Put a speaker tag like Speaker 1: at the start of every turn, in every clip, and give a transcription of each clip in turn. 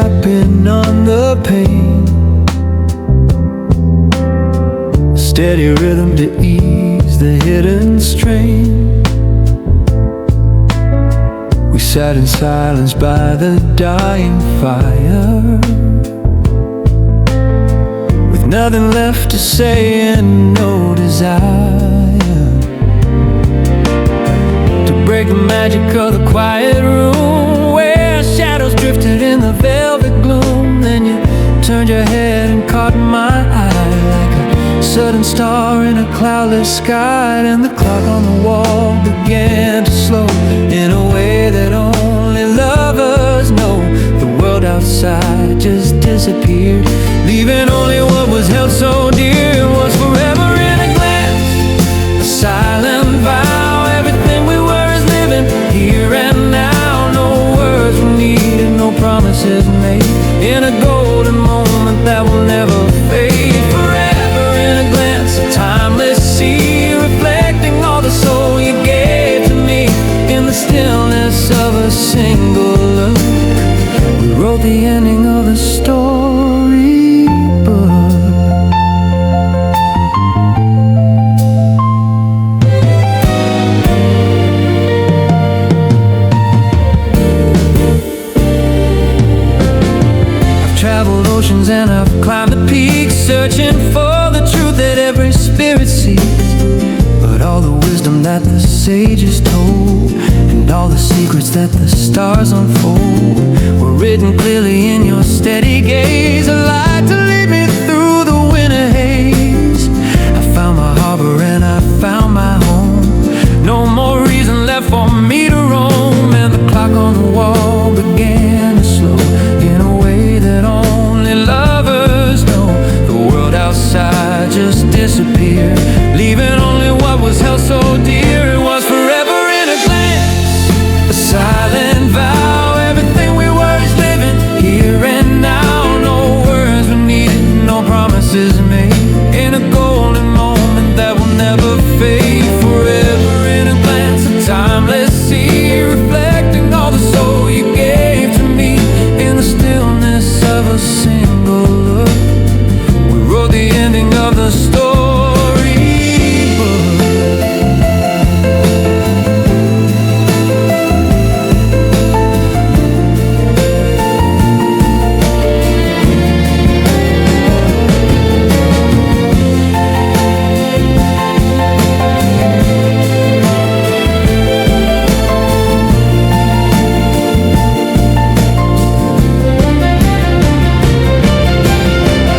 Speaker 1: snapping on the pane, a steady rhythm to ease the hidden strain. We sat in silence by the dying fire, with nothing left to say and no desire to break the magic of the quiet room, where shadows drifted in the velvet gloom. Then you turned your head and caught my eye like a sudden star in a cloudless sky. And the clock on the wall began to slow in a way that only lovers know. The world outside just disappeared, leaving only what was held so dear. It was forever in a glance, a silent vow. Everything we were is living here and now. No words were needed, no promises made, in a golden moment that will never fade. Forever in a glance, a timeless sea, reflecting all the soul you gave to me in the stillness of a single look. We wrote the ending of the storybook. I've traveled oceans and I've climbed the peaks, searching for the truth that every spirit seeks. But all the wisdom that the sages told, and all the secrets that the stars unfold, were written clearly in your steady gaze, a light to lead me through the winter haze. I found my harbor and I found my home, no more reason left for me to roam. And the clock on the wall began to slow in a way that only lovers know. The world outside just disappeared, leaving only what was held so dear. It was forever in a glance, a silent vow. Everything we were is living here and now. No words were needed, no promises made, in a golden moment that will never fade. Forever in a glance, a timeless sea, reflecting all the soul you gave to me in the stillness of a single look. We wrote the ending of the storybook.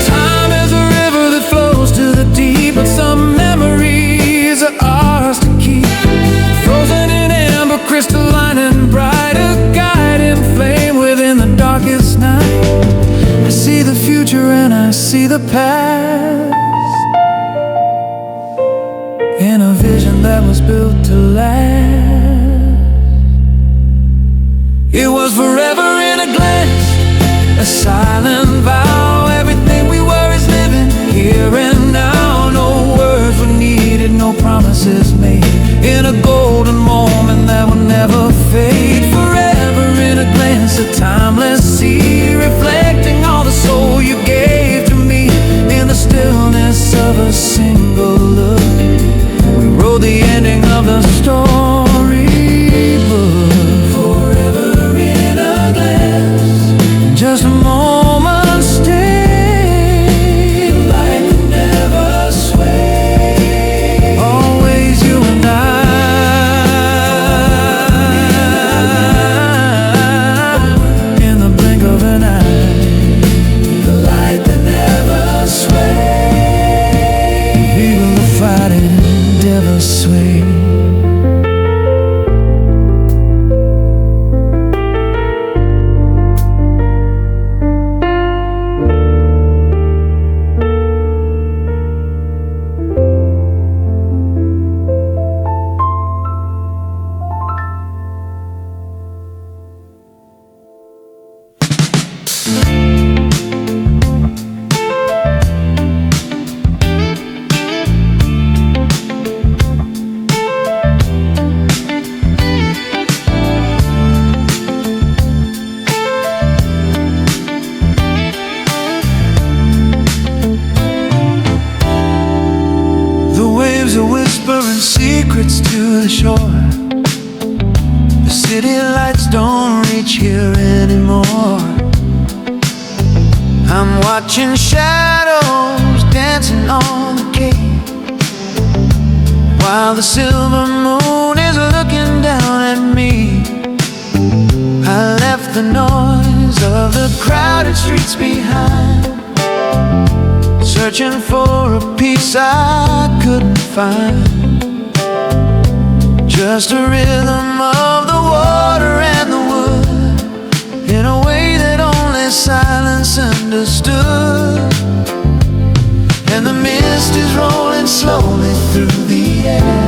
Speaker 1: Time is a river that flows to the deep, but some memories are ours to keep. Frozen in amber, crystalline and bright, a guiding flame within the darkest night. I see the future and I see the past, in a vision that was built to last. It was forever in a glance, a silent vow. Everything we were is living here and now. No words were needed, no promises made, in a golden moment that will never fade. Forever in a glance, a timeless sea, reflecting all the soul you gave to me in the stillness of a single look. We wrote the ending of the storybook. Forever in a glance, just a moment stay, light that never sway. Always you and I, in the blink of an eye, the light that never sway. Even the fighting never sway. the shore. The city lights don't reach here anymore. I'm watching shadows dancing on the quay, while the silver moon is looking down at me. I left the noise of the crowded streets behind, searching for a peace I couldn't find. Just a rhythm of the water and the wood, in a way that only silence understood. And the mist is rolling slowly through the air.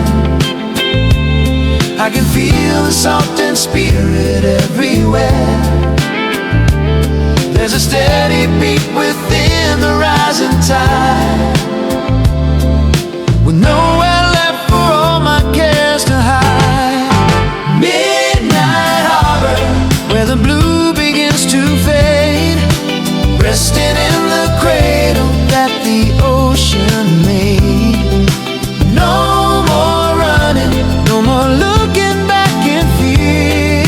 Speaker 1: I can feel the salt and spirit everywhere. There's a steady beat within the rising tide, with nowhere left for all my cares to hide. Midnight harbor, where the blue begins to fade, resting in the cradle that the ocean made. No more running, no more looking back in fear.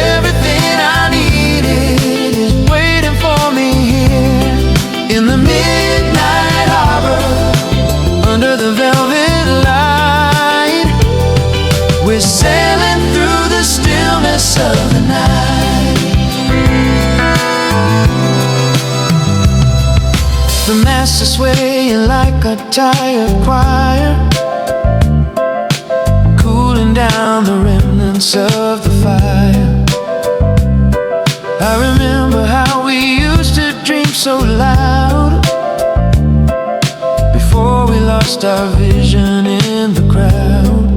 Speaker 1: Everything I needed is waiting for me here in the midnight harbor, under the velvet light. We're sailing through the stillness of the night. The masts are swaying like a tired choir, cooling down the remnants of the fire. I remember how we used to dream so loud, before we lost our vision in the crowd.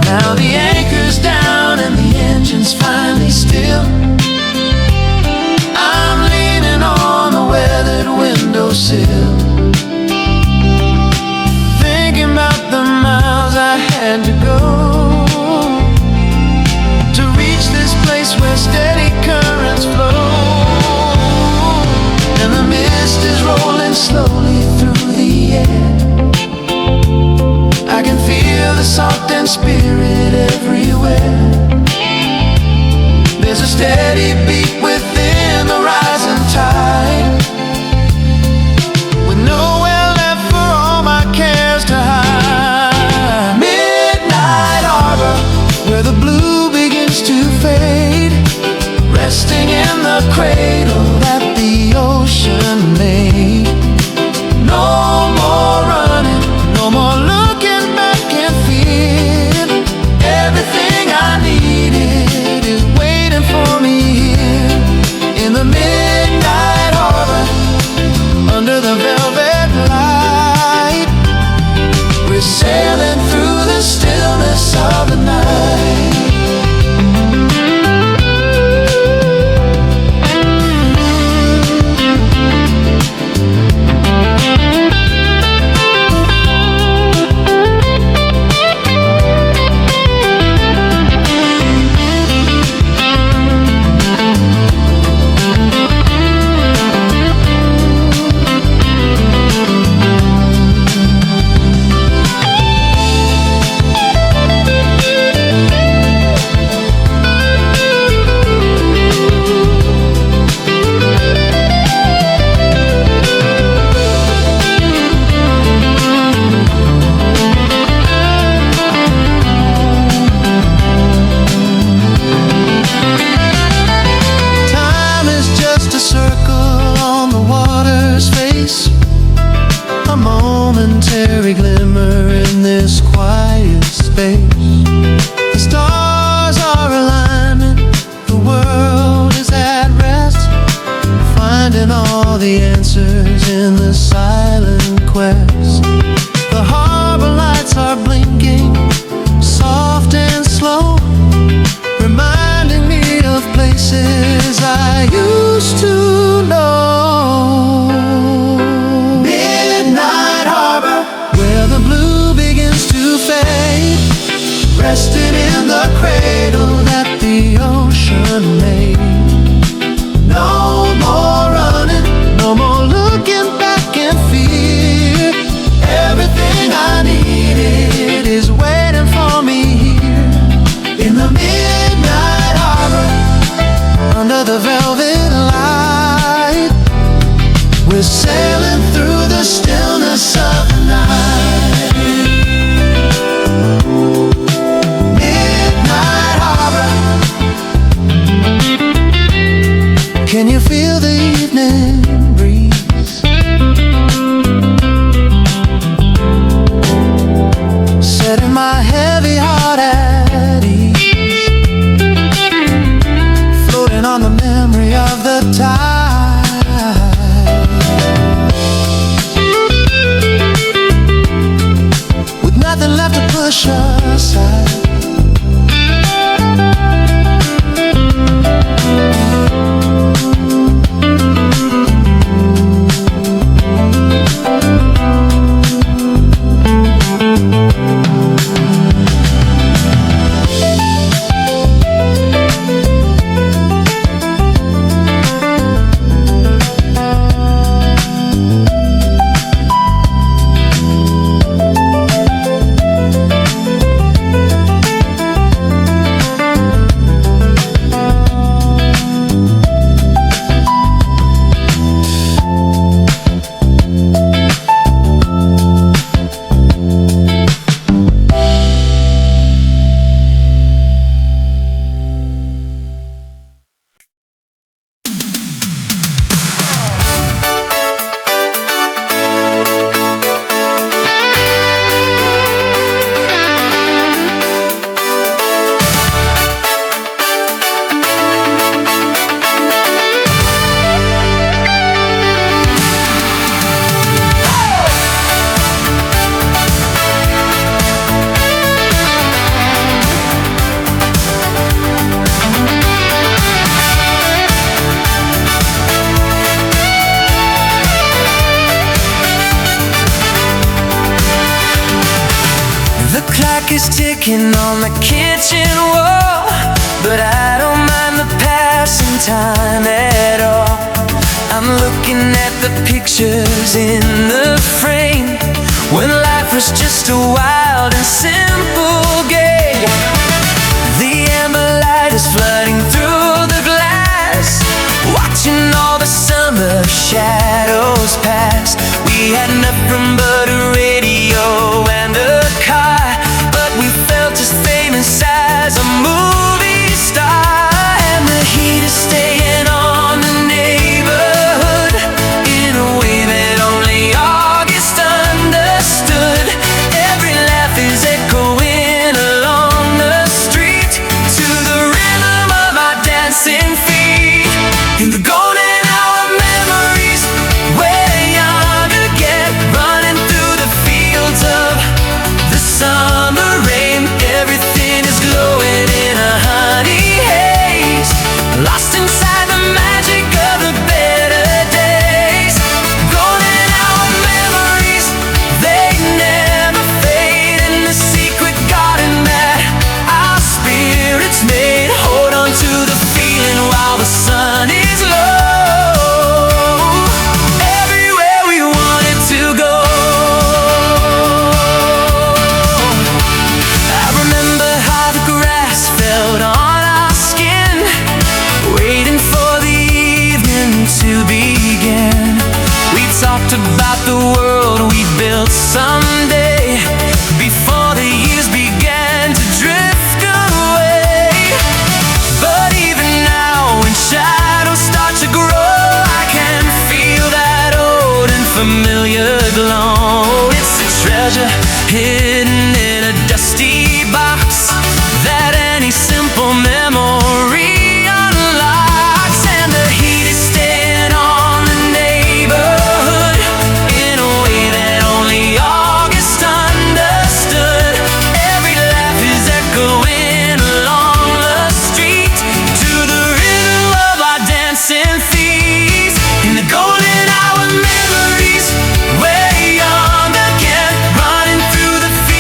Speaker 1: Now the anchor's down and the engine's finally still. I'm leaning on the weathered windowsill, thinking about the miles I had to go to reach this place where steady currents flow. And the mist is rolling slowly through the air. I can feel the salt and spirit everywhere. There's a steady beat within the rising tide, with nowhere left for all my cares to hide. Midnight harbor, where the blue begins to fade, resting in the cradle that the ocean made. No more running, no more looking back in fear. Everything I needed is waiting for me here in the midnight harbor, under the velvet light. We're sailing through the stillness of the night. Is waiting for you feel the evening breeze? Setting my heavy heart at ease, floating on the memory of the tide, with nothing left to push aside. Is ticking on the kitchen wall, but I don't mind the passing time at all. I'm looking at the pictures in the frame when life was just a wild and simple game. The amber light is flooding through the glass, watching all the summer shadows pass. We had nothing but a radio and a car, we felt as famous as a movie star. And the heat is staying on the neighborhood in a way that only August understood. Every laugh is echoing along the street to the rhythm of our dancing feet. In the golden hour memories, we're young again, running through the fields of the summer. Everything is glowing in a honey haze, lost inside the magic of the better days. Golden hour memories, they never fade, in the secret garden that our spirits made. Hold on to the feeling while the sun is low, everywhere we wanted to go. Talked about the world we built someday, before the years began to drift away. But even now, when shadows start to grow, I can feel that old and familiar glow. It's a treasure hidden in a dusty box that any simple memory unlocks. And the heat is staying on the neighborhood in a way that only August understood. Every laugh is echoing along the street to the rhythm of our dancing feet. In the golden hour memories, we're young again, running through the fields.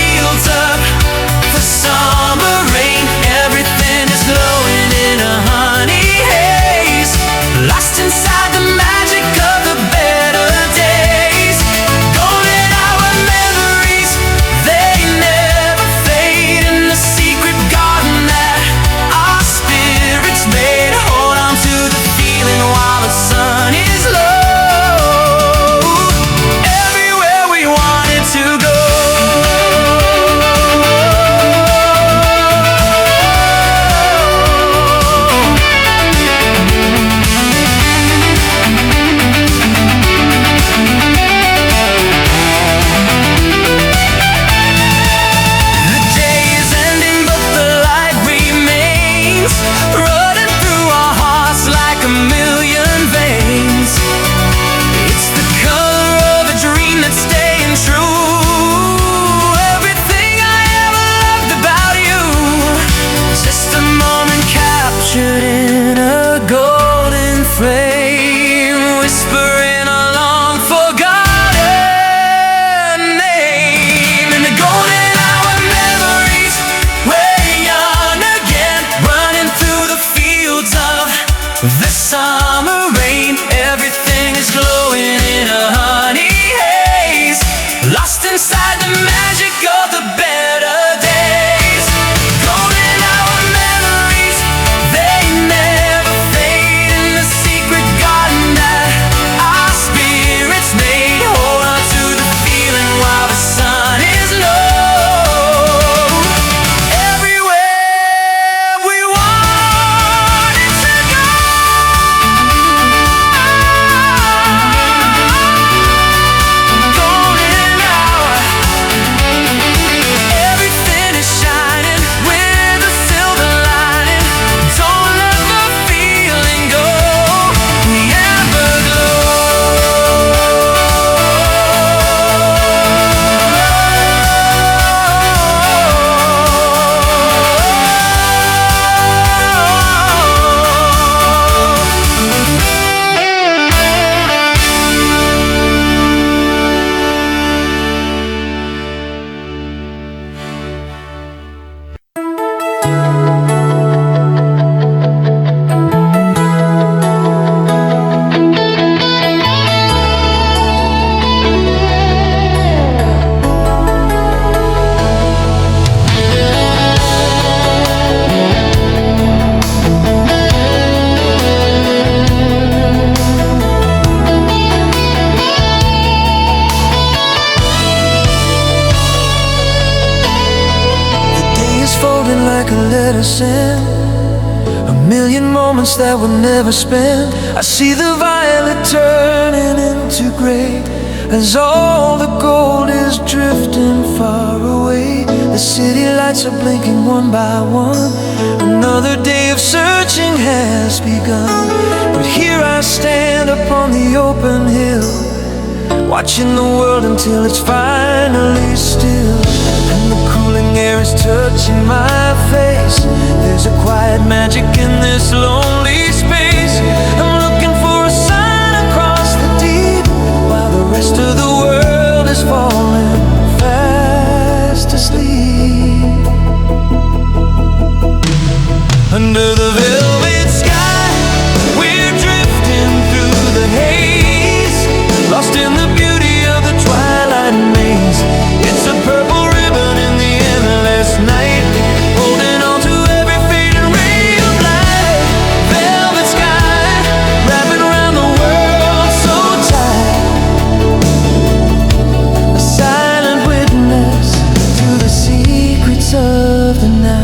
Speaker 1: glowing in a honey haze, lost inside the magic of the better days. Golden hour memories, they never fade, in the secret garden that our spirits made. Hold on to the feeling while the sun is low. Everywhere we wanted to go, golden hour. Everything is shining with a silver lining. Don't let the feeling go. The day is folding like a letter sent, a million moments that were never spent. I see the violet turning into gray as all the gold is drifting far away. The city lights are blinking one by one. Another day of searching has begun. But here I stand upon the open hill, watching the world until it's finally still. And the cooling air is touching my face. There's a quiet magic in this lonely space. I'm looking for a sign across the deep, while the rest of the world is falling fast asleep. Under the velvet sky, we're drifting through the haze, lost in the beauty of the twilight maze. It's a purple ribbon in the endless night, holding on to every fading ray of light. Velvet sky, wrapping around the world so tight, a silent witness to the secrets of the night.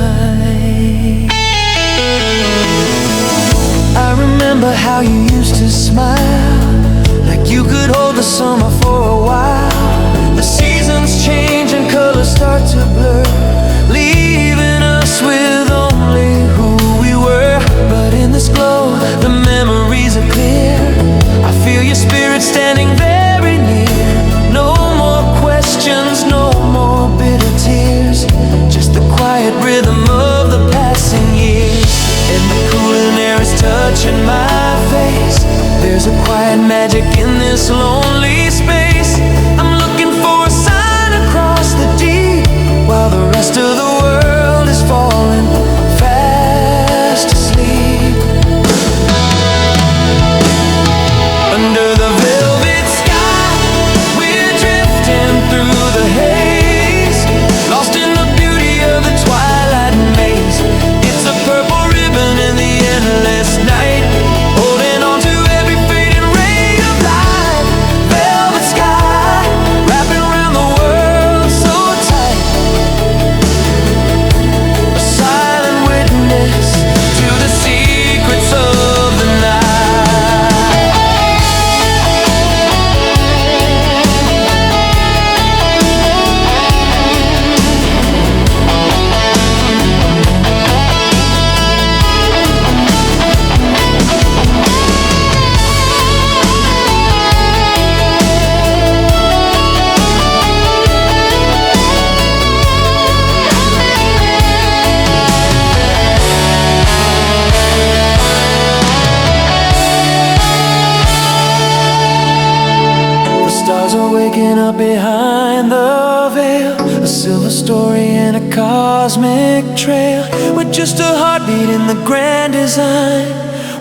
Speaker 1: I remember how you used to smile, like you could hold the summer for a while. The seasons change and colors start to blur, leaving us with only who we were. But in this glow, the memories are clear. I feel your spirit standing very near. No more questions, no more bitter tears, just the quiet rhythm of the passing years. And the cooling air is touching my face. There's a quiet magic in this lonely space. I'm looking for a sign across the deep, while the rest of the world is falling fast asleep. Under the velvet sky, we're drifting through the haze, lost in the beauty of the twilight maze. It's a purple ribbon in the endless night, holding on to every fading ray of light. Velvet sky, wrapping around the world so tight, a silent witness to the secrets of the night. The stars are waking up behind the veil, a silver story and a cosmic trail, with just a heartbeat in the grand design,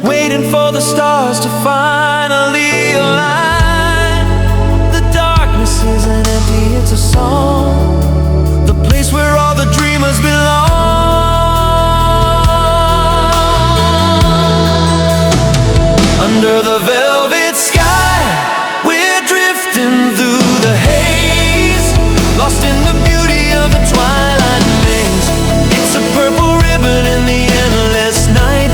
Speaker 1: waiting for the stars to finally align. velvet sky, we're drifting through the haze, lost in the beauty of the twilight maze. It's a purple ribbon in the endless night,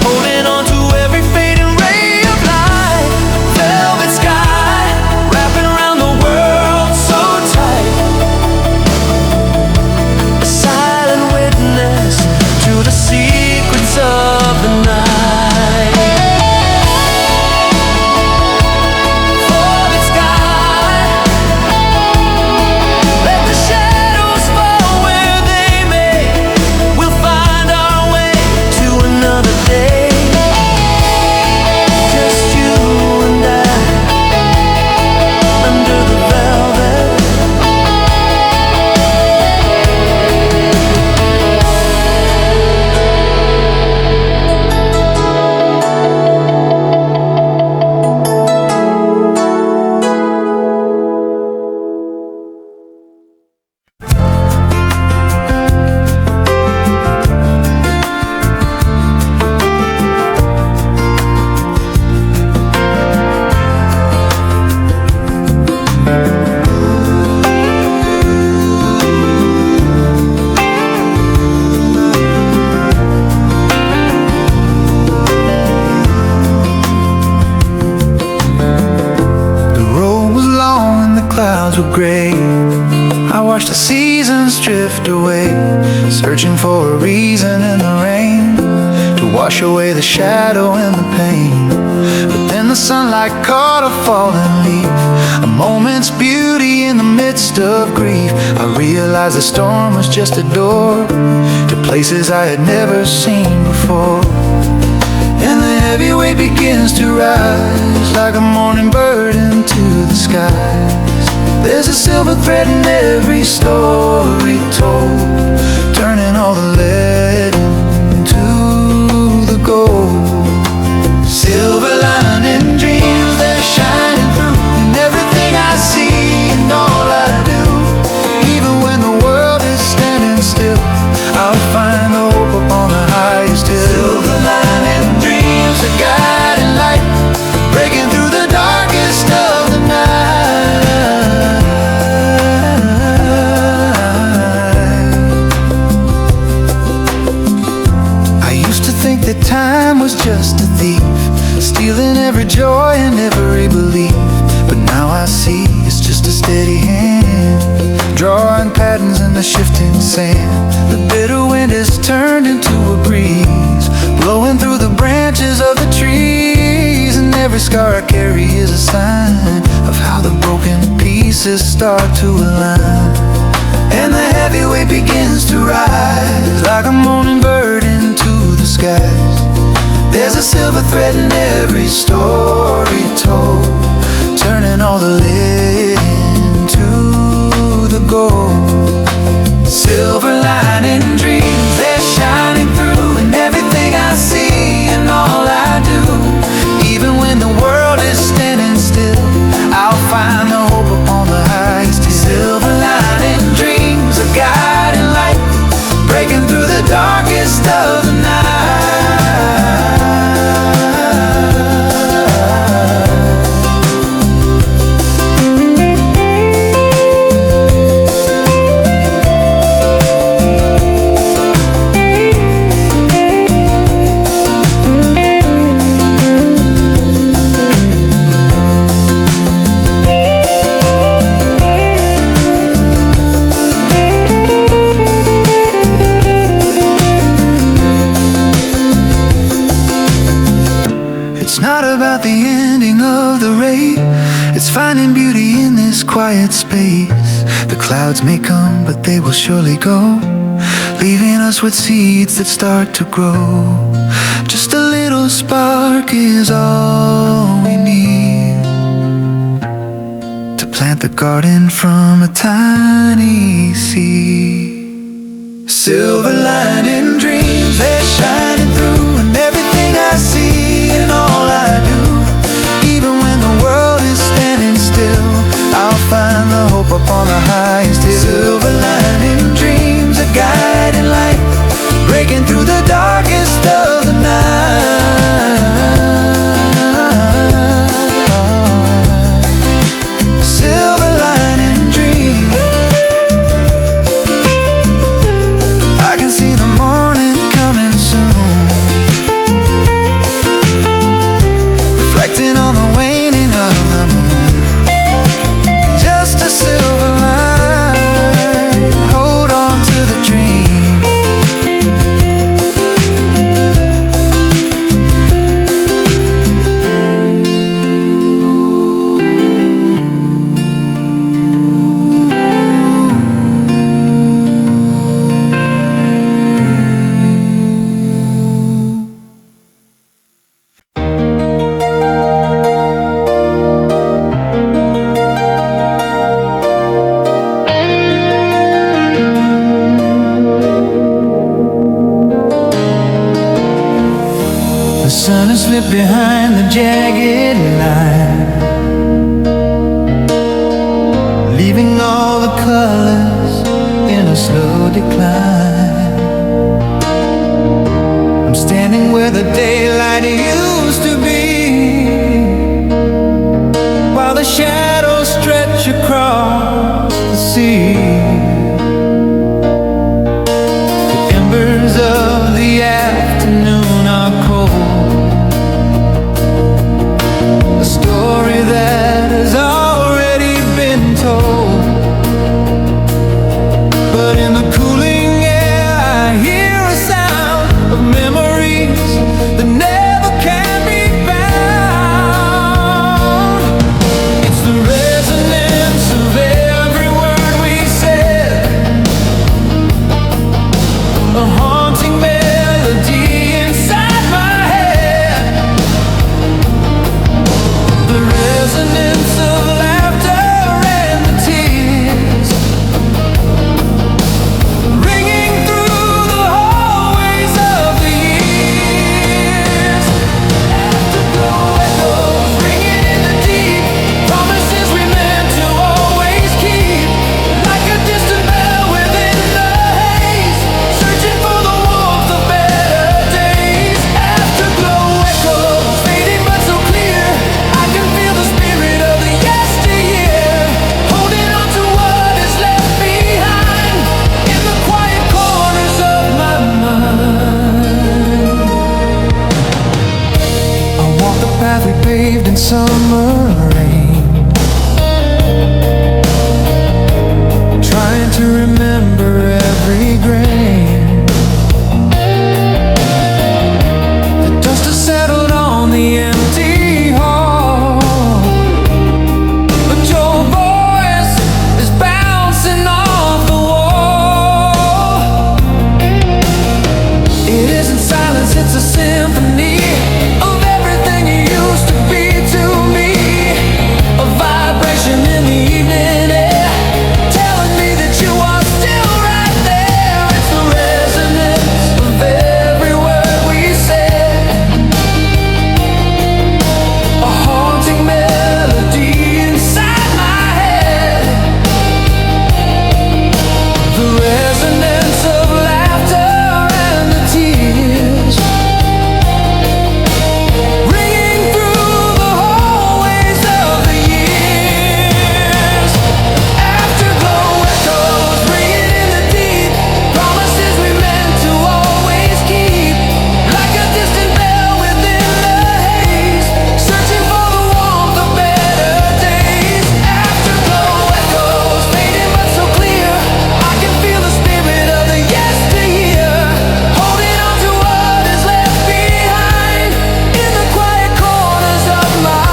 Speaker 1: holding on to every fading ray of light. Velvet sky, wrapping around the world so tight, a silent witness to the secrets of the night. Gray, I watched the seasons drift away, searching for a reason in the rain to wash away the shadow and the pain. But then the sunlight caught a falling leaf, a moment's beauty in the midst of grief. I realized the storm was just a door to places I had never seen before. And the heavy weight begins to rise like a morning bird into the skies. There's a silver thread in every story told, turning all the lead into the gold. Silver lining dreams, they're shining through in everything I see and all I do. Even when the world is standing still, I'll find the hope upon the highest hill. Silver lining dreams, a guiding light, breaking through the darkest of the night. That time was just a thief, stealing every joy and every belief. But now I see it's just a steady hand, drawing patterns in the shifting sand. The bitter wind is turned into a breeze, blowing through the branches of the trees. And every scar I carry is a sign of how the broken pieces start to align. And the heavy weight begins to rise like a morning bird into the skies. There's a silver thread in every story told, turning all the lead into the gold. Silver lining dreams, they're shining through in everything I see and all I do. Even when the world is standing still, I'll find the hope upon the highest hill. Silver lining dreams, a guiding light, breaking through the darkest of the night. Finding beauty in this quiet space. The clouds may come, but they will surely go, leaving us with seeds that start to grow. Just a little spark is all we need to plant the garden from a tiny seed. Silver lining dreams, they're shining through in everything I see and all I do. Even when the world is standing still, I'll find the hope upon the highest hill. Silver lining dreams, a guiding light, breaking through the darkest of the night. slip behind the jagged line, leaving all the colors in a slow decline. I'm standing where the daylight used to be, while the shadows stretch across the sea. The embers of the afternoon are cold, a story that has already been told. But in the cooling air I hear a sound of memories that never can be found. It's the resonance of every word we said, a haunting melody inside my head, the resonance of laughter and the tears, ringing through the hallways of the years. Afterglow echoes, ringing in the deep, promises we meant to always keep, like a distant bell within the haze, searching for the warmth of better days. Afterglow echoes, fading but so clear, I can feel the spirit of the yesteryear, holding on to what is left behind in the quiet corners of my mind. I walk the path we paved in summer rain, trying to remember every grain. The dust has settled on the empty hall, but your voice is bouncing off the wall. It isn't silence, it's a symphony of everything you used to be to me, a vibration in the evening air, telling me that you are still right there. It's the resonance of every word we said, a haunting melody inside my head, the resonance of laughter and the tears, ringing through the hallways of the years. Afterglow echoes, ringing in the deep, promises we meant to always keep, like a distant bell within the haze, searching for the warmth of better days. Afterglow echoes, fading but so clear, I can feel the spirit of the yesteryear, holding on to what is left behind in the quiet corners of my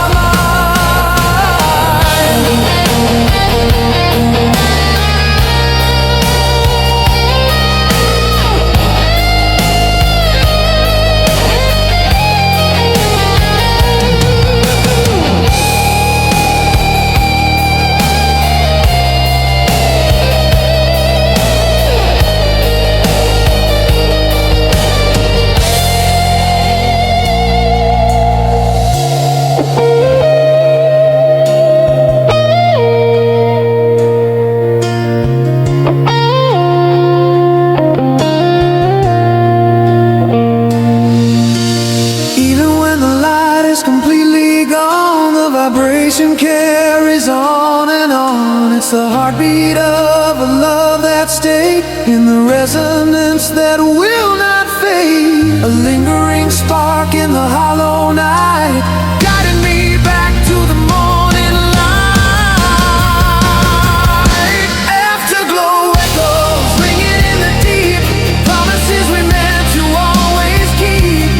Speaker 1: Even when the light is completely gone, the vibration carries on and on. It's the heartbeat of a love that stayed in the resonance that will not fade, a lingering spark in the hollow night, guiding me back to the morning light. Afterglow echoes, ringing in the deep, promises we meant to always keep,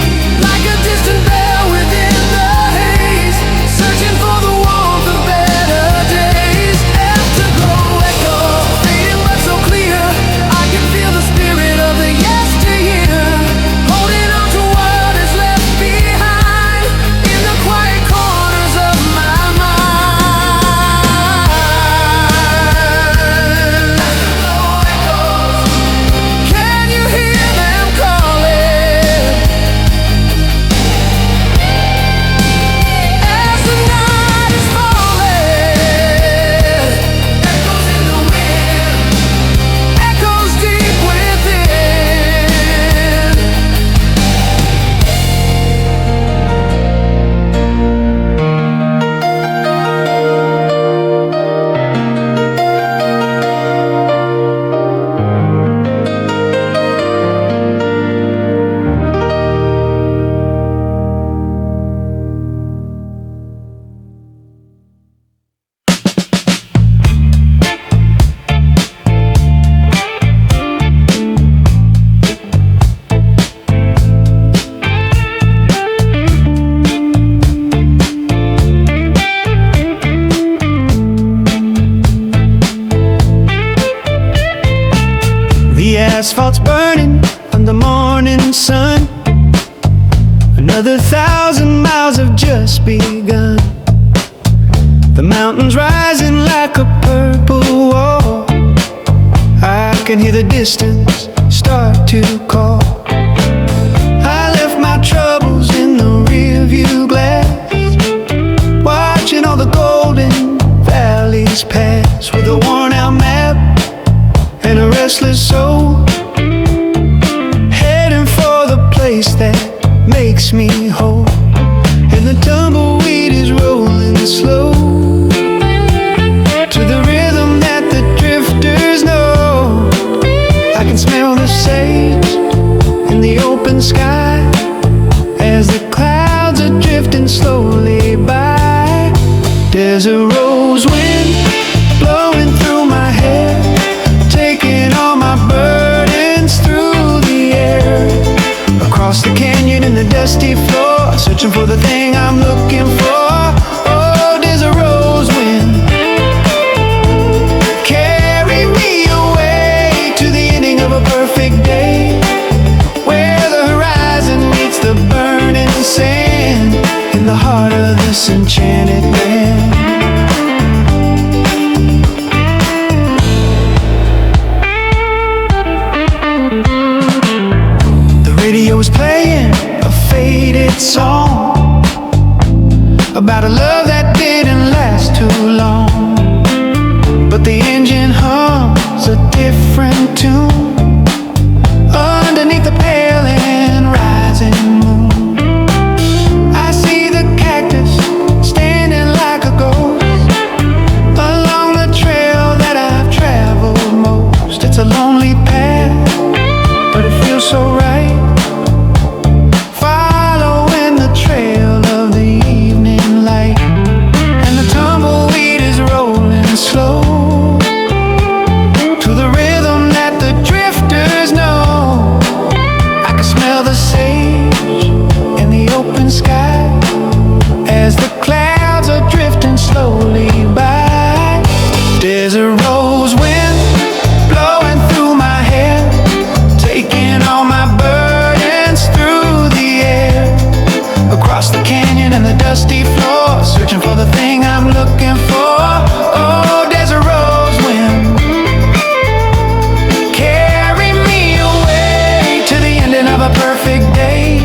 Speaker 1: like a distant bell within the haze, searching for the warmth of better days. Afterglow echoes, fading but so clear, I can feel the spirit of the yesteryear, holding on to what is left behind in the asphalt's burning under morning sun. Another 1,000 miles have just begun. The mountains rising like a purple wall. I can hear the distance start to call. I left my troubles in the rearview glass, watching all the golden valleys pass, with a worn out map and a restless soul, heading for the place that makes me whole. And the tumbleweed is rolling slow to the rhythm that the drifters know. I can smell the sage in the open sky as the clouds are drifting slowly by. There's a rose wind blowing through my hair, taking all my burdens through the air. Across the canyon and the dusty floor, searching for the thing I'm looking for. Oh, there's a rose wind. Carry me away to the ending of a perfect day, where the horizon meets the burning sand, in the heart of this enchanted land. Radio was playing a faded song about a love that didn't last too long, but the engine hums a different tune underneath the pale and rising moon. I see the cactus standing like a ghost along the trail that I've traveled most. It's a lonely path, but it feels so right, trail of the evening light. And the tumbleweed is rolling slow to the rhythm that the drifters know. I can smell the sage in the open sky as the clouds are drifting slowly by. There's a rose wind blowing through my hair, taking all my burdens through the air. Across the canyon and the dusty floor, searching for the thing I'm looking for. Oh, there's a rose wind. Carry me away to the ending of a perfect day,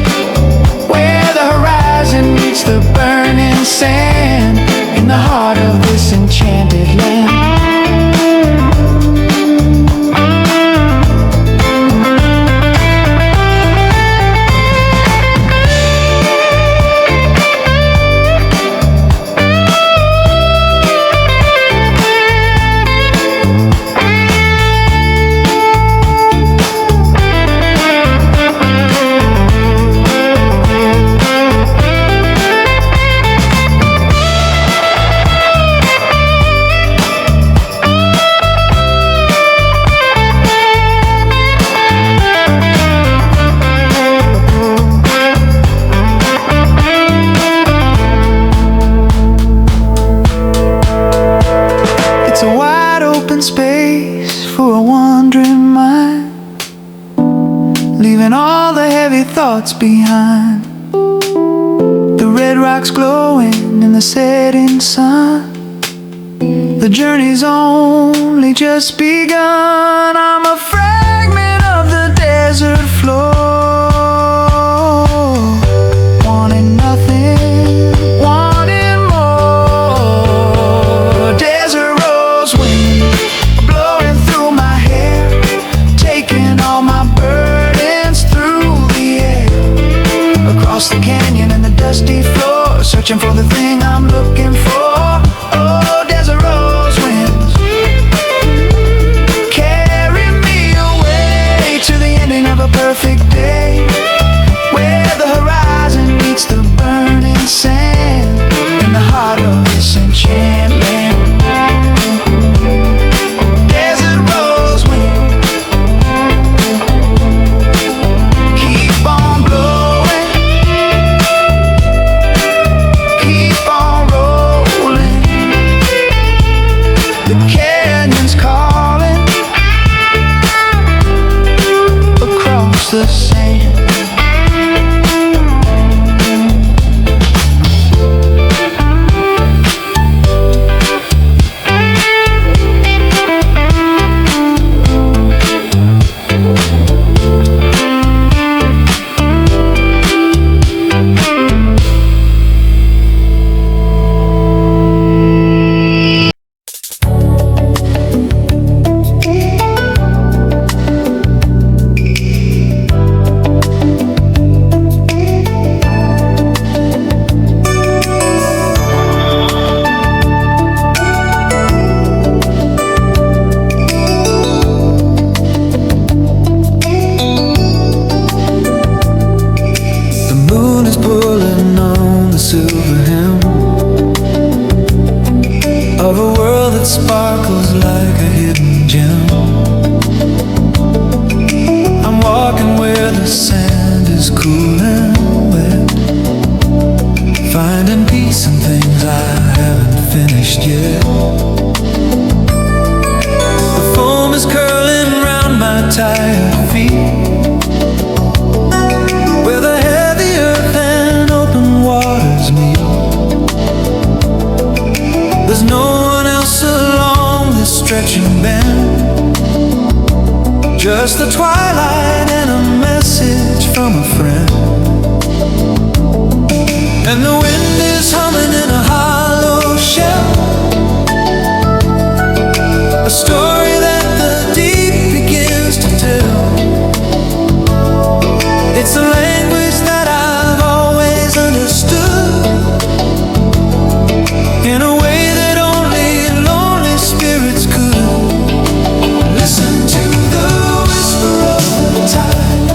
Speaker 1: where the horizon meets the burning sand, in the heart of this enchanted land. Thoughts behind. The red rocks glowing in the setting sun. The journey's only just begun. I'm a fragment of the desert floor, wanting nothing, wanting more. Desert rose wind blowing through my hair, taking all my burdens through the air. Across the canyon and the dusty floor, searching for the thing I'm looking for. Oh, desert rose winds, carry me away to the ending of a perfect day, where the horizon meets the burning sand, in the heart of this enchantment. Desert rose wind, keep on blowing, keep that sparkles like a hidden gem. I'm walking where the sand is cool and wet, finding peace in things I haven't finished yet. The foam is curling round my tired feet, where the heavy earth and open waters meet. There's no one else along this stretching bend, just the twilight and a message from a friend. And the wind is humming in a hollow shell, a story that the deep begins to tell. It's a language that I've always understood, in a way that only lonely spirits could. Listen to the whisper of the tide,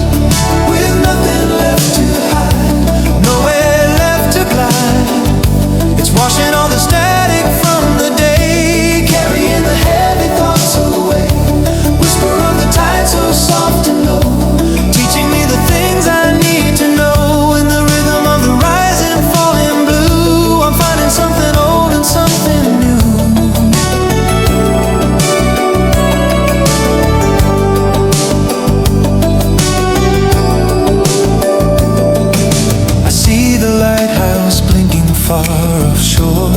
Speaker 1: with nothing left to hide, nowhere left to glide. It's washing all the static from the day, carrying the heavy thoughts away. Whisper of the tide, so soft and low, teaching me the things I need to know. In the rhythm of the rising, falling blue, I'm finding something old and something new. I see the lighthouse blinking far offshore,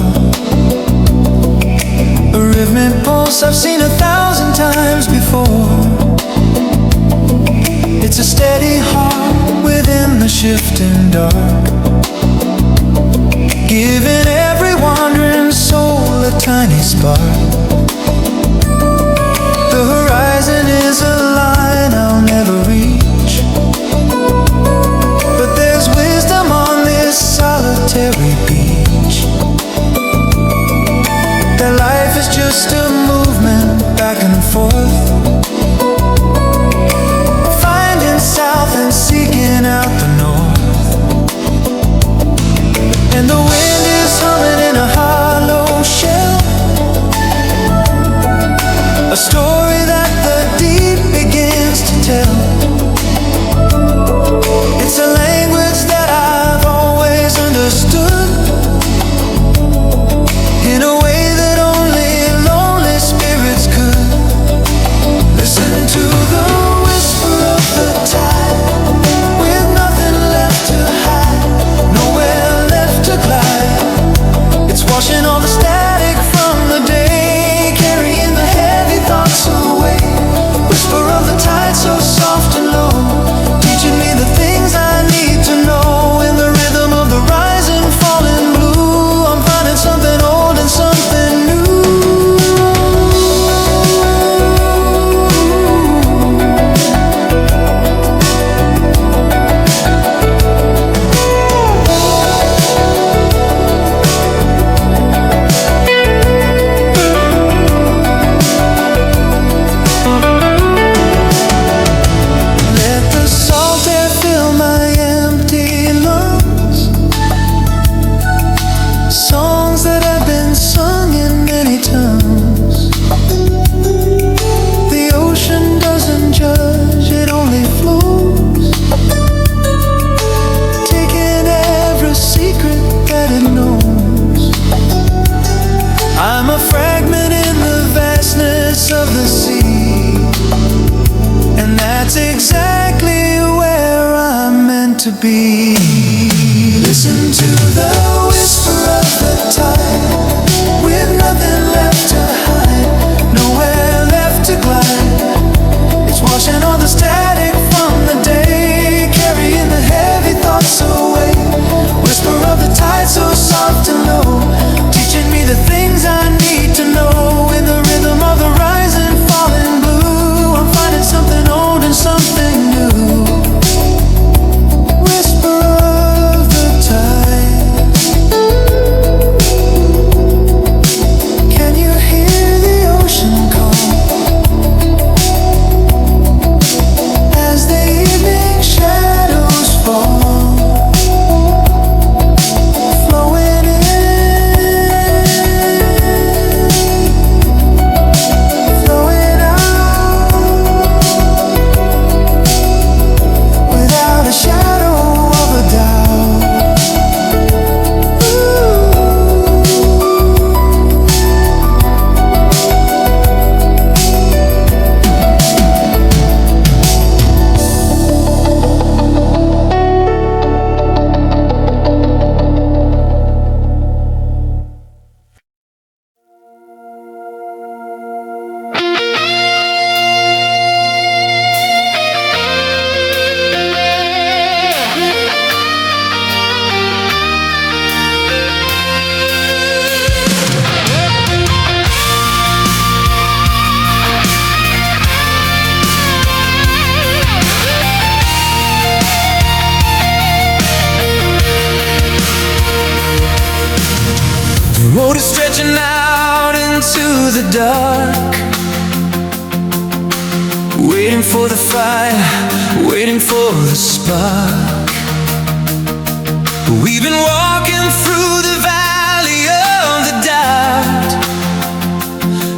Speaker 1: a rhythmic pulse I've seen 1,000 times before. It's a steady heart within the shifting dark, giving every wandering soul a tiny spark. The horizon is a line I'll never reach, but there's wisdom on this solitary beach, that life is just a movement back and forth, finding south and seeking out the north. And the wind is humming in a hollow shell, a story that the deep begins to tell. It's a language that I've always understood, in a way that only lonely spirits could. Listen to the whisper of the tide, with nothing left to hide, nowhere left to glide. It's washing all the static from the day, carrying the heavy thoughts away. Whisper of the tide, so soft and low, teaching me the things I need to know. In the rhythm of the rising, falling blue, I'm finding something old and something new. Let the salt air fill my empty lungs, songs that have been sung in many tongues. The ocean doesn't judge, it only flows, taking every secret that it knows. I'm a fragment in the vastness of the sea, and that's exactly where I'm meant to be. Listen to the whisper of the tide, with nothing left to hide, nowhere left to glide. It's washing all the static from the day, carrying the heavy thoughts away. Whisper of the tide, so soft and low, teaching me the things I need to know. In the rhythm of the rising, falling blue, I'm finding something old and something new. Whisper The road is stretching out into the dark, waiting for the fire, waiting for the spark. We've been walking through the valley of the doubt,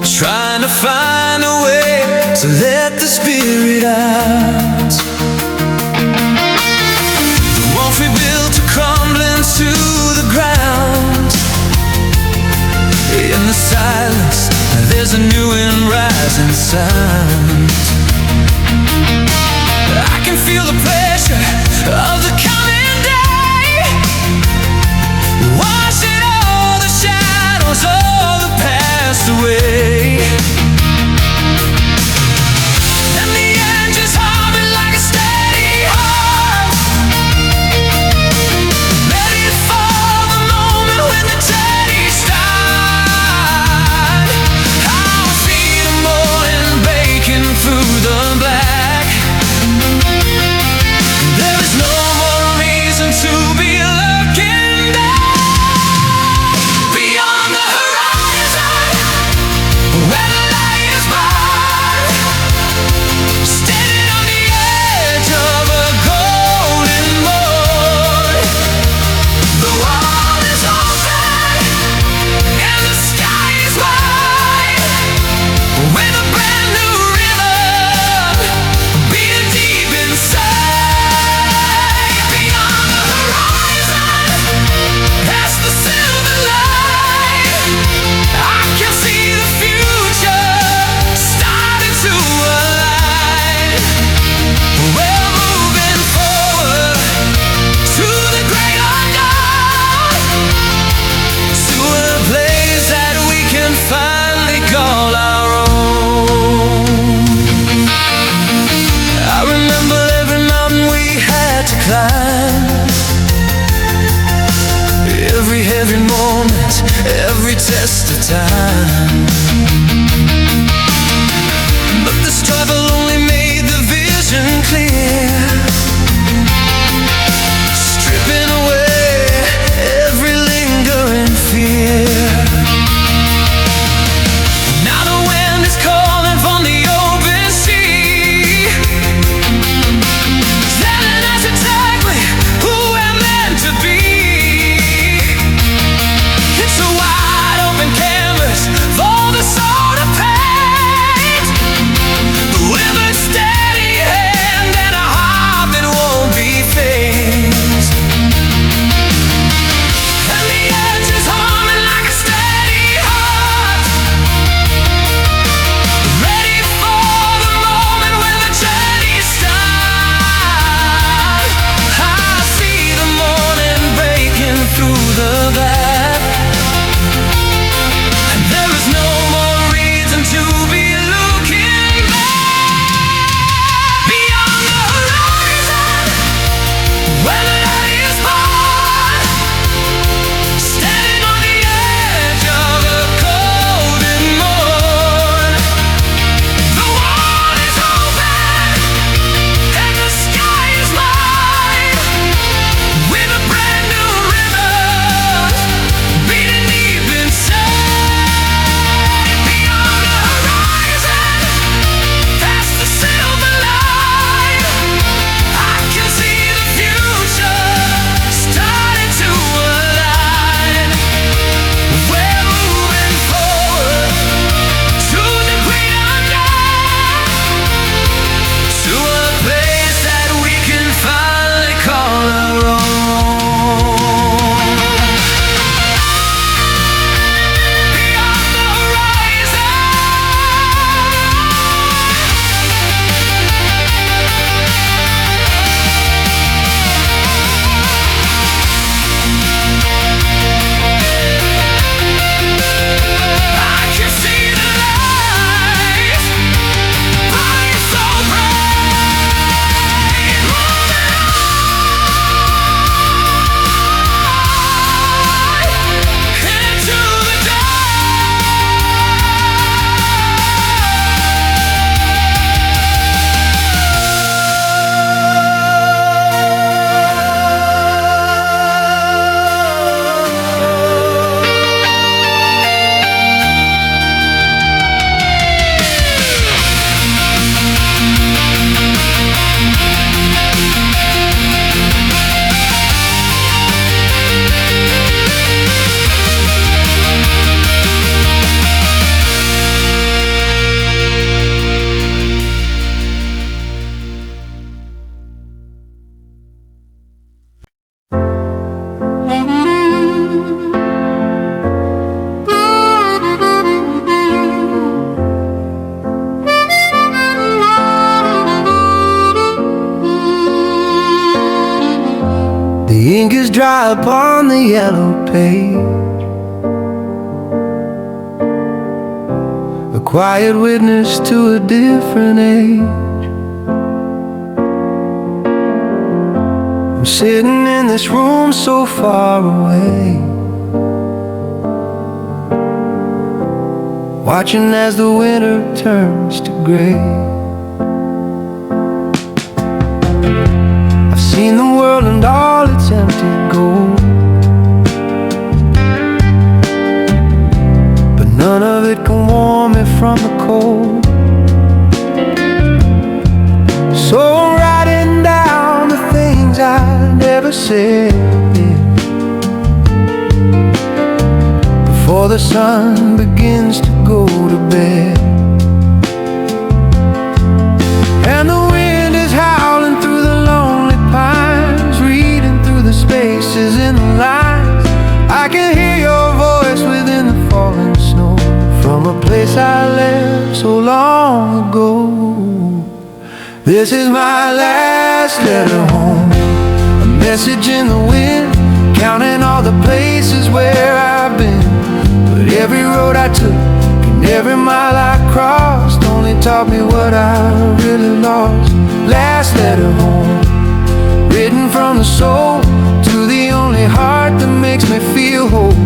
Speaker 1: trying to find a way to let the spirit out. The walls we built are crumbling to the ground. In the silence, there's a new and rising sound. I can feel the pressure of the coming day, washing all the shadows of the past away. And the engines humming like a steady heart, ready for the moment when the journey starts. I see the morning breaking through the black. There is no more reason to be looking back. Beyond the horizon, where the light is bright, standing on the edge of a golden morn. The wall is open and the sky is wide, with a brand new rhythm beating deep inside. Beyond the horizon, past the silver light, I can see the future starting to align. We're moving forward to the great unknown, to a place that we can finally call our own. I remember every mountain we had to climb, every heavy moment, every test of time. But the struggle only made the vision clear, stripping away every lingering fear. Now the wind is calling from the open sea, telling us exactly who we're meant to be. It's a wide open canvas for the dry upon the yellow page, a quiet witness to a different age. I'm sitting in this room so far away, watching as the winter turns to gray. I've seen the world and all its empty gold, but none of it can warm me from the cold. So I'm writing down the things I never said before the sun begins to go to bed. And the wind is howling through the lonely pines, reading through the spaces in the lines. I can hear your voice within the falling snow, from a place I left so long ago. This is my last letter home, a message in the wind, counting all the places where I've been. But every road I took and every mile I crossed only taught me what I really lost. Last letter home, written from the soul to the only heart that makes me feel whole.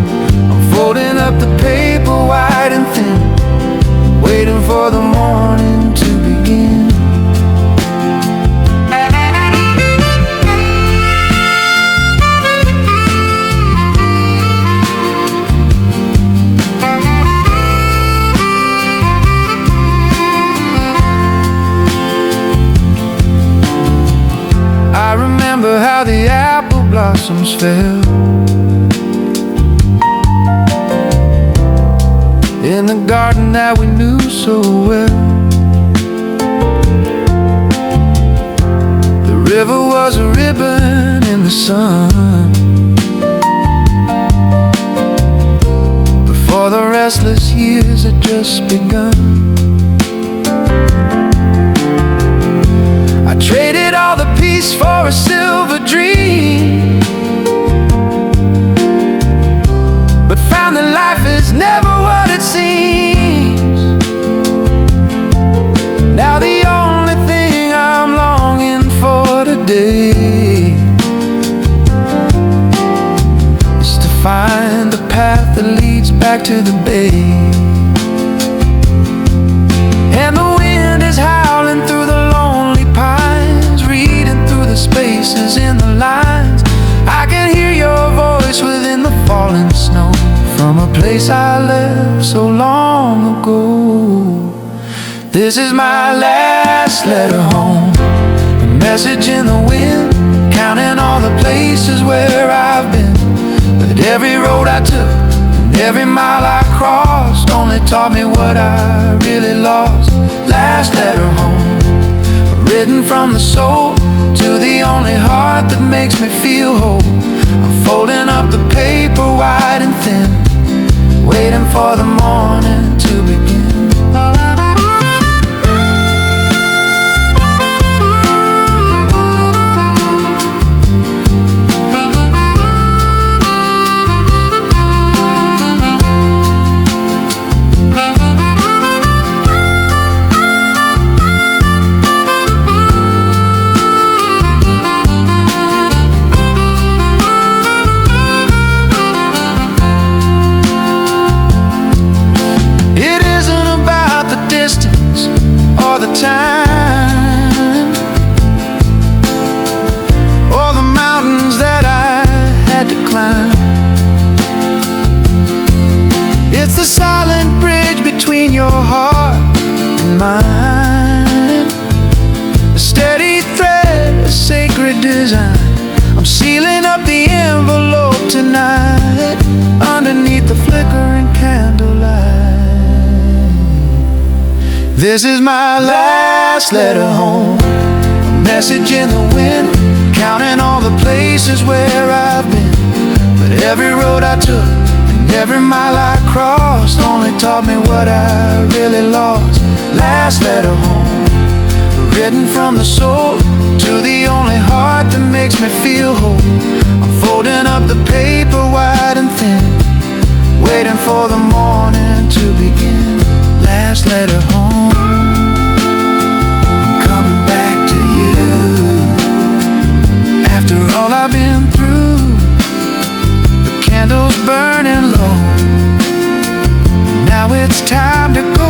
Speaker 1: I'm folding up the paper wide and thin, waiting for the morning to begin. I remember how the apple blossoms fell in the garden that we knew so well. The river was a ribbon in the sun before the restless years had just begun. I traded all the peace for a silver dream, but found that life is never what it seems. Now the only thing I'm longing for today is to find the path that leads back to the bay. And the wind is howling through the lonely pines, reading through the spaces in the lines. I can hear your voice within the falling snow, from a place I left so long ago. This is my last letter home, a message in the wind, counting all the places where I've been. But every road I took and every mile I crossed only taught me what I really lost. Last letter home, written from the soul to the only heart that makes me feel whole. I'm folding up the paper wide and thin, waiting for the morning to begin. Time, all the mountains that I had to climb. It's the silent bridge between your heart and mine, a steady thread, a sacred design. I'm sealing up the envelope tonight underneath the flickering candlelight. This is my last letter home, a message in the wind, counting all the places where I've been. But every road I took and every mile I crossed only taught me what I really lost. Last letter home, written from the soul to the only heart that makes me feel whole. I'm folding up the paper wide and thin, waiting for the morning to begin. Last letter home, I'm coming back to you. After all I've been through, the candle's burning low. Now it's time to go.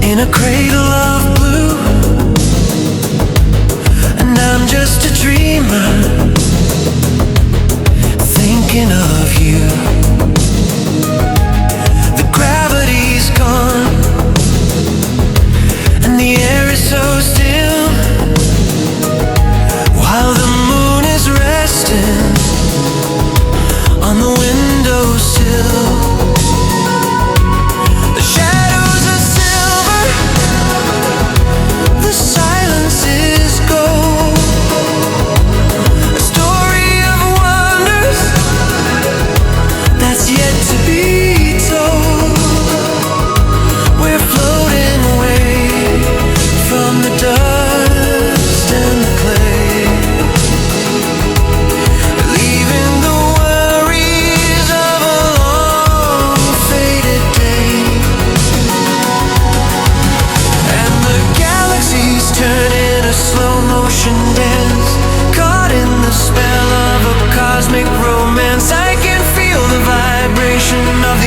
Speaker 1: In a cradle of blue, and I'm just a dreamer, thinking of you. The gravity's gone, and the air is so still, while the moon is resting on the windowsill.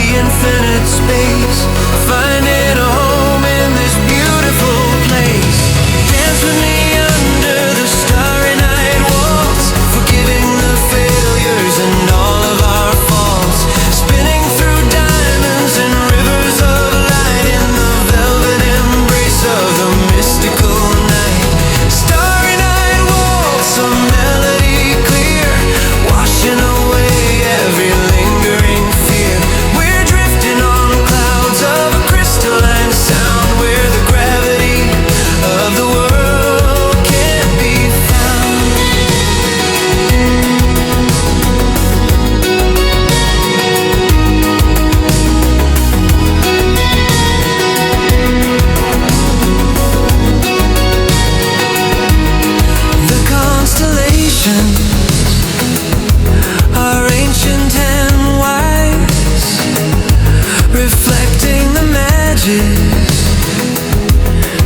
Speaker 1: Infinite space, finding a home in this beautiful place. Dance with me under the starry night waltz, forgiving the failures and all of our faults, spinning through diamonds and rivers of light in the velvet embrace of the mystical night. Starry night waltz, a melody clear, washing away every lingering fear.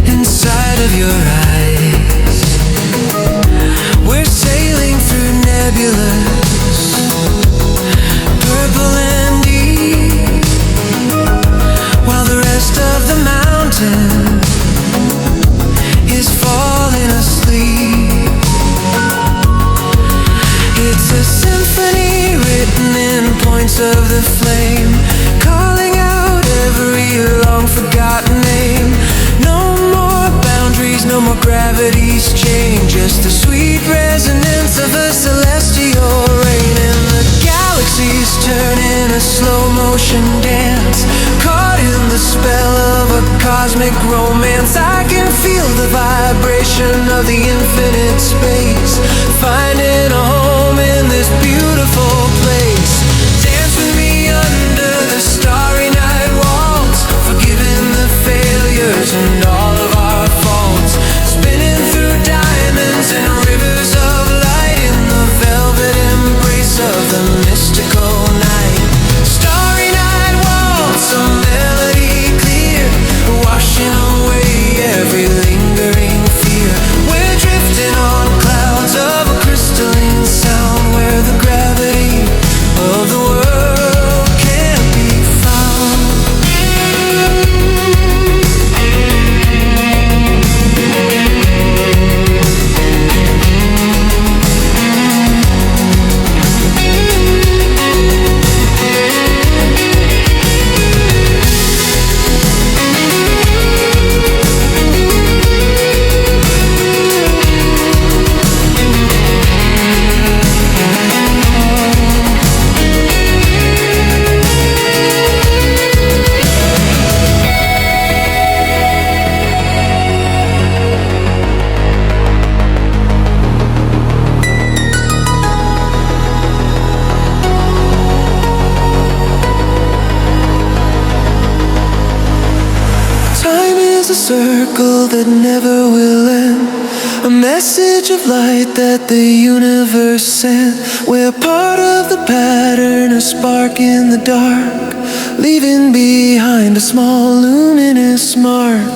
Speaker 1: Inside of your eyes, we're sailing through nebulas, purple and deep, while the rest of the mountain is falling asleep. It's a symphony written in points of the flame, calling out every long forgotten name. No more boundaries, no more gravity's chain, just the sweet resonance of a celestial rain. And the galaxies turn in a slow motion dance, caught in the spell of a cosmic romance. I can feel the vibration of the infinite space, finding a home in this beautiful place. Dance with me under the starry night waltz, forgiving the failures and all of our faults, spinning through diamonds and rivers of light in the velvet embrace of the mystical night. Starry night waltz, a melody clear, washing a circle that never will end, a message of light that the universe sent. We're part of the pattern, a spark in the dark, leaving behind a small luminous mark.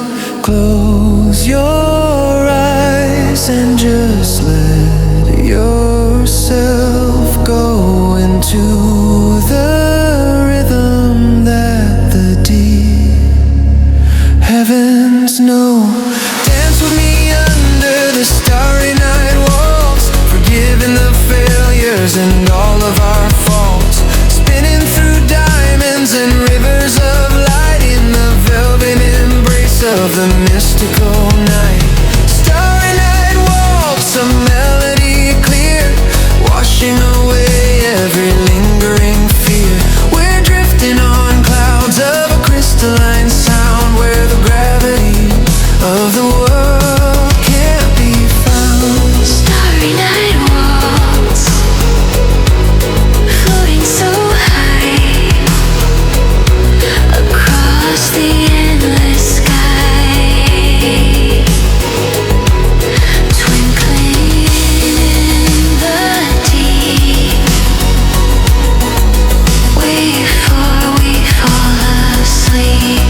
Speaker 1: Close your eyes and just let yourself go into the rhythm that the deep heavens know. Dance with me under the starry night waltz, forgiving the failures and all of our faults, spinning through diamonds and rivers of light in the velvet embrace of the mystical night. Starry night waltz, a melody clear, washing away every lingering fear. We're drifting on clouds of a crystalline sound, where the gravity of the world can't be found.
Speaker 2: Starry night waltz, floating so high across the endless sky, twinkling in the deep, way before we fall asleep.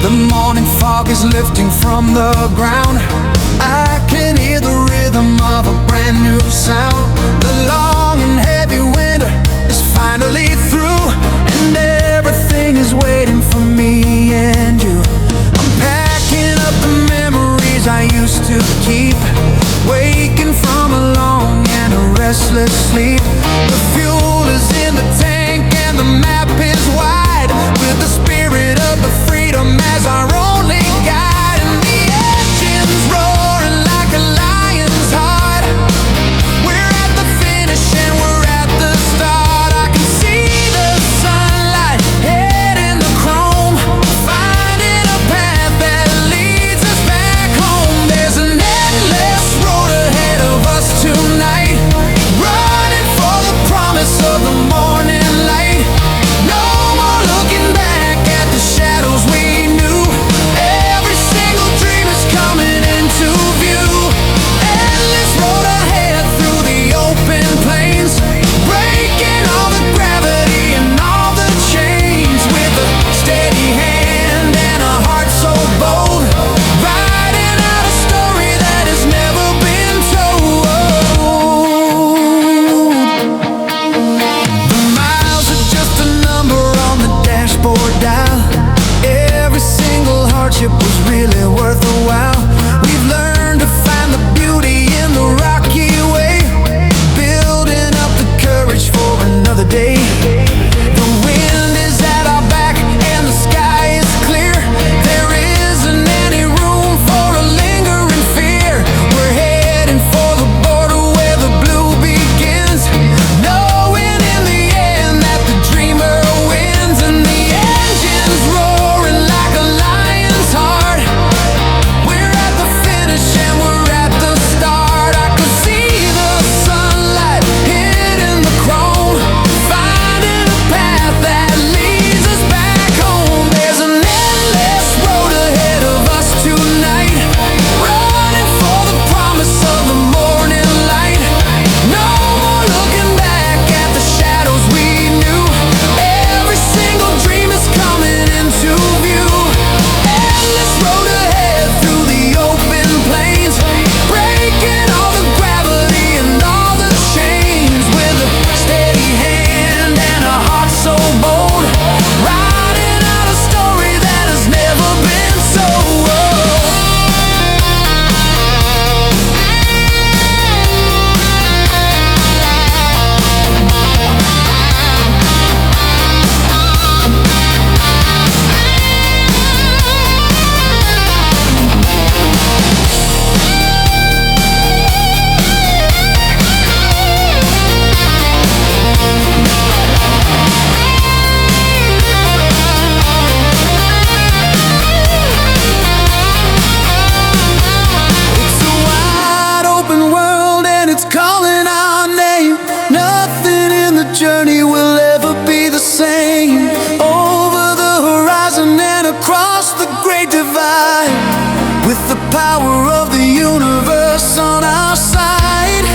Speaker 1: The morning fog is lifting from the ground. I can hear the rhythm of a brand new sound. The long and heavy winter is finally through, and everything is waiting for me and you. I'm packing up the memories I used to keep, waking from a long and a restless sleep. The fuel is in the tank and the map is wide, with the spirit of the freedom as our only guide. And the engine's roaring like a lion's heart. We're at the finish and we're at the start. I can see the sunlight head in the chrome, finding a path that leads us back home. There's an endless road ahead of us tonight, running for the promise of the morning light. No more looking back at the shadows we knew. Every single dream is coming into view. Endless road ahead through the open plains, breaking all the gravity and all the chains, with a steady hand and a heart so bold, writing out a story that has never been told. The miles are just a number on the dashboard dial. Every single hardship was really worth a while. We've learned to find the beauty in the rocky way, building up the courage for another day. The wind is at our back and the sky is clear. There isn't any room for a lingering fear. We're heading for the border where the blue begins, knowing in the end that the dreamer wins. And the engine's roaring like a lion's heart. We're at the finish and we're at the start. I could see the sunlight hitting the chrome, finding power of the universe on our side.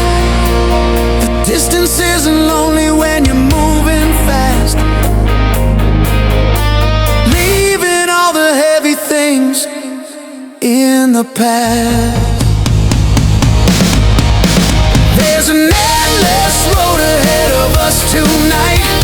Speaker 1: The distance isn't lonely when you're moving fast, leaving all the heavy things in the past. There's an endless road ahead of us tonight.